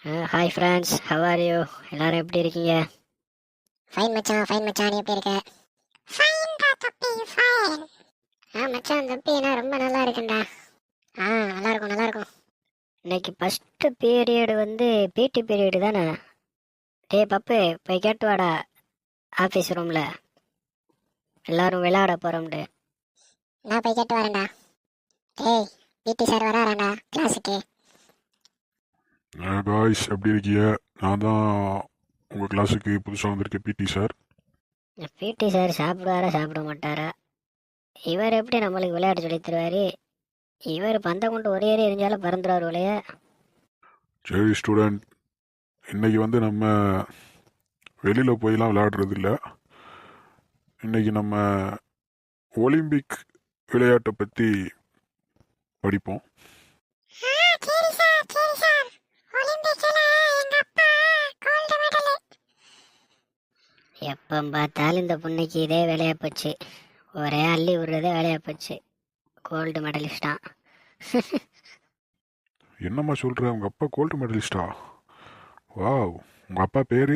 Hi friends, how are you? எல்லாரும் எப்படி இருக்கீங்க? ஃபைன் மச்சான், ஃபைன் மச்சான். நீ எப்படி இருக்க? ஃபைன் டா தம்பி, ஃபைன். மச்சான் தம்பி நான் ரொம்ப நல்லா இருக்கேன்டா. நல்லா இருக்கும், நல்லா இருக்கும். இன்னைக்கு ஃபஸ்ட்டு பீரியடு வந்து பிடி பீரியடு தானே? டேய் பப்பு, போய் கேட்டு வாடா ஆஃபீஸ் ரூமில். எல்லாரும் விளையாட போகிறோம்டு. நான் போய் கேட்டு வரேன்டா. டேய், பிடி சார் வராராண்டா கிளாஸுக்கு? காய்ஸ் எப்படி இருக்கீங்க? நான் தான் உங்கள் கிளாஸுக்கு புதுசாக வந்திருக்கேன் பிடி சார். பிடி சார் சாப்பிடுவாரா சாப்பிட மாட்டாரா? இவர் எப்படி நம்மளுக்கு விளையாட சொல்லி தருவார்? இவர் பந்தை கொண்டு ஒரே ஏறி எரிஞ்சாலும் பறந்துடுவார் விளைய. சரி ஸ்டூடெண்ட், இன்றைக்கி வந்து நம்ம வெளியில் போயெலாம் விளையாடுறது இல்லை. இன்றைக்கி நம்ம ஒலிம்பிக் விளையாட்டை பற்றி படிப்போம். எப்போ பார்த்தாலும் இந்த பொண்ணுக்கு இதே வேலையாக போச்சு. ஒரே அள்ளி விடுறதே வேலையாக போச்சு. கோல்டு மெடலிஸ்டான். என்னம்மா சொல்கிற? உங்கள் அப்பா கோல்டு மெடலிஸ்டா? வாவ், உங்கள் அப்பா பேர்?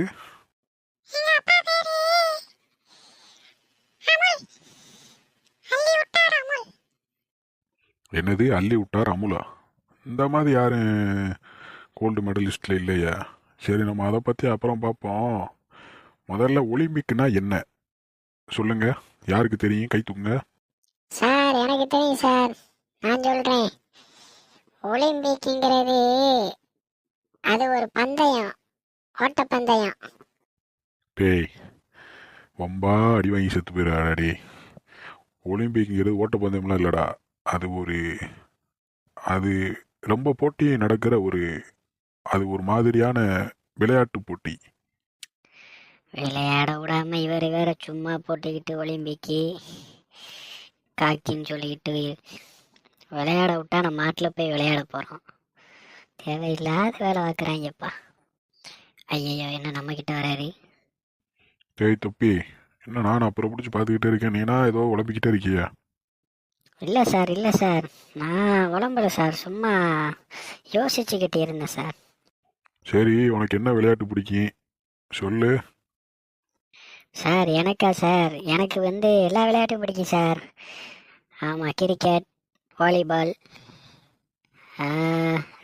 என்னது அள்ளி விட்டார் அமுலா? இந்த மாதிரி யாரும் கோல்டு மெடலிஸ்டில் இல்லையா? சரி, நம்ம அதை பற்றி அப்புறம் பார்ப்போம். முதல்ல ஒலிம்பிக்னா என்ன சொல்லுங்க, யாருக்கு தெரியும்? கை தூங்க. சார் எனக்கு தெரியும் சார், நான் சொல்றேன். ஒலிம்பிக்ங்கிறது அது ஒரு பந்தயம், ஓட்டப்பந்தயம். டேய், ரொம்ப அடி வாங்கி செத்து போயிடாடே. ஒலிம்பிக்ங்கிறது ஓட்டப்பந்தயம்லாம் இல்லைடா. அது ரொம்ப போட்டி நடக்கிற அது ஒரு மாதிரியான விளையாட்டு போட்டி. விளையாட விடாம இவர் வேற சும்மா போட்டுக்கிட்டு ஒலிம்பிக்கு காக்கின்னு சொல்லிக்கிட்டு விளையாட விட்டா நம்ம மாட்டில் போய் விளையாட போகிறோம். தேவையில்லாத வேலை பார்க்குறாங்கப்பா. ஐயோ, என்ன நம்மக்கிட்ட வராரு? டேய் தொப்பி, என்ன நான் அப்புறம் பிடிச்சி பார்த்துக்கிட்டே இருக்கேன், நீனா ஏதோ உழப்பிக்கிட்டே இருக்கியா? இல்லை சார், இல்லை சார், நான் உடம்புல சார் சும்மா யோசிச்சுக்கிட்டு இருந்தேன் சார். சரி, உனக்கு என்ன விளையாட்டு பிடிக்கும் சொல்லு. சார் எனக்கா சார்? எனக்கு வந்து எல்லா விளையாட்டும் பிடிக்கும் சார். ஆமாம், கிரிக்கெட், வாலிபால்,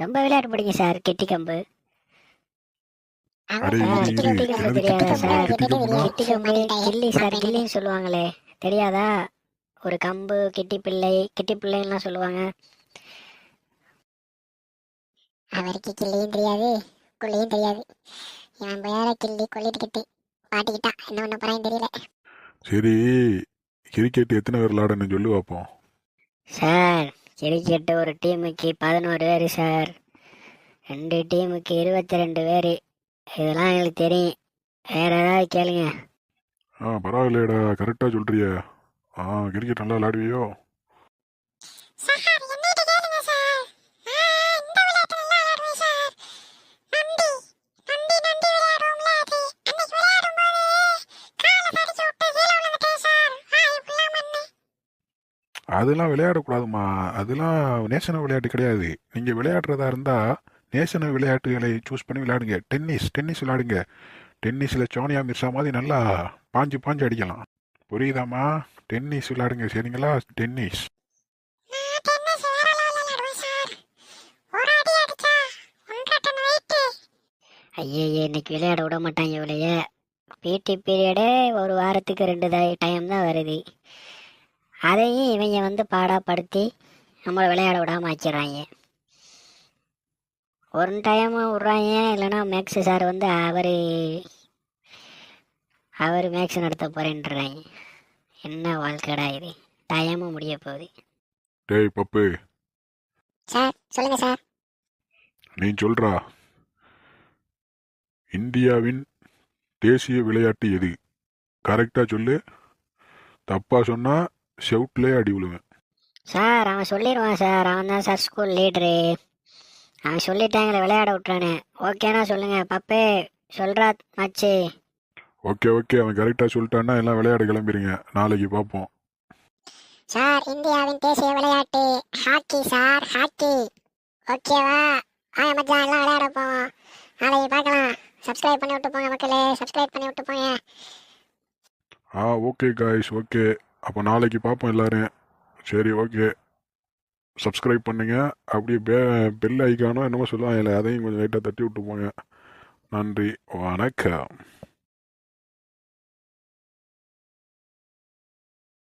ரொம்ப விளையாட்டு பிடிக்கும் சார். கிட்டி கம்பு. அடே சார் இரு கிட்டி இரு, கம்பு என்னது தெரியாதா கிட்டி கம்பா? சார்? கிட்டி கம்புனா கிட்டி கம்பு, கில்லி சார், கில்லின்னு சொல்லுவாங்களே, தெரியாதா? ஒரு கம்பு, கிட்டி பிள்ளைலாம் சொல்லுவாங்க. அவருக்கு கிள்ளியும் தெரியாது, குள்ளியும் தெரியாது. இவன் வேற கிள்ளி கொள்ளிட்டு கிட்டி பாட்டிக்கிட்டான். என்ன பண்ண போறான்னு தெரியல. சரி, கிரிக்கெட் எத்தனை பேர் விளையாடணும்னு சொல்லி பார்ப்போம். சார் கிரிக்கெட்டு ஒரு டீமுக்கு 11 பேர் சார். 2 டீமுக்கு 22 பேர். இதெல்லாம் எங்களுக்கு தெரியும். வேற ஏதாவது கேளுங்க. பரவாயில்லையடா, கரெக்டாக சொல்கிறிய. கிரிக்கெட் நல்லா விளையாடுவியோ? அதெல்லாம் விளையாடக்கூடாதுமா, அதெல்லாம் நேஷனல் விளையாட்டு கிடையாது. நீங்கள் விளையாடுறதா இருந்தால் நேஷனல் விளையாட்டுகளை சூஸ் பண்ணி விளையாடுங்க. டென்னிஸ் விளையாடுங்க. டென்னிஸில் சோனியா மிர்சா மாதிரி நல்லா பாஞ்சு பாஞ்சு அடிக்கலாம். புரியுதாம்மா? டென்னிஸ் விளையாடுங்க, சரிங்களா? டென்னிஸ். ஐயே, இன்னைக்கு விளையாட விட மாட்டாங்க இவளைய. பிடி பீரியடே ஒரு வாரத்துக்கு 2 டைம் தான் வருது. அதையும் இவங்க வந்து பாடாப்படுத்தி நம்மளை விளையாட விடாமல் ஆக்கிடுறாங்க. ஒரு டைம் விட்றாங்க, இல்லைன்னா மேக்ஸ் சார் வந்து அவர் மேக்ஸ் நடத்த போகிறேன்றாங்க. என்ன வாழ்க்கைடா இது? டைமும் முடிய போகுது. டேய் பப்பு, சார் சொல்லுங்க சார். நீ சொல்றா, இந்தியாவின் தேசிய விளையாட்டு எது? கரெக்டாக சொல்லு. தப்பாக சொன்னால் ஷவுட்லேயே அடி விழுவேன். சார் அவன் சொல்லிடுவான் சார். அவன் தான் சார் ஸ்கூல் லீடரு. அவன் சொல்லிட்டாங்களே விளையாட விட்றானே. ஓகேனா சொல்லுங்க பப்பே, சொல்கிறா மச்சி. ஓகே, அவன் கரெக்டாக சொல்லிட்டான்னா எல்லாம் விளையாட கிளம்பிடுங்க. நாளைக்கு பார்ப்போம். சார் இந்தியாவின் தேசிய விளையாட்டு ஹாக்கி சார், ஹாக்கி. ஓகேவா? மச்சான் எல்லாம் விளையாட போவோம். நாளைக்கு பார்க்கலாம். சப்ஸ்கிரைப் பண்ணி விட்டு போங்க மக்களே, சப்ஸ்கிரைப் பண்ணி விட்டு போங்க. Okay guys, okay. அப்போ நாளைக்கு பார்ப்போம் எல்லாரும். சரி, ஓகே. சப்ஸ்கிரைப் பண்ணுங்க. அப்படியே பெல் ஐக்கானோ என்னமோ சொல்லுவாங்க, அதையும் கொஞ்சம் லைட்டாக தட்டி விட்டு போங்க. நன்றி, வணக்கம்.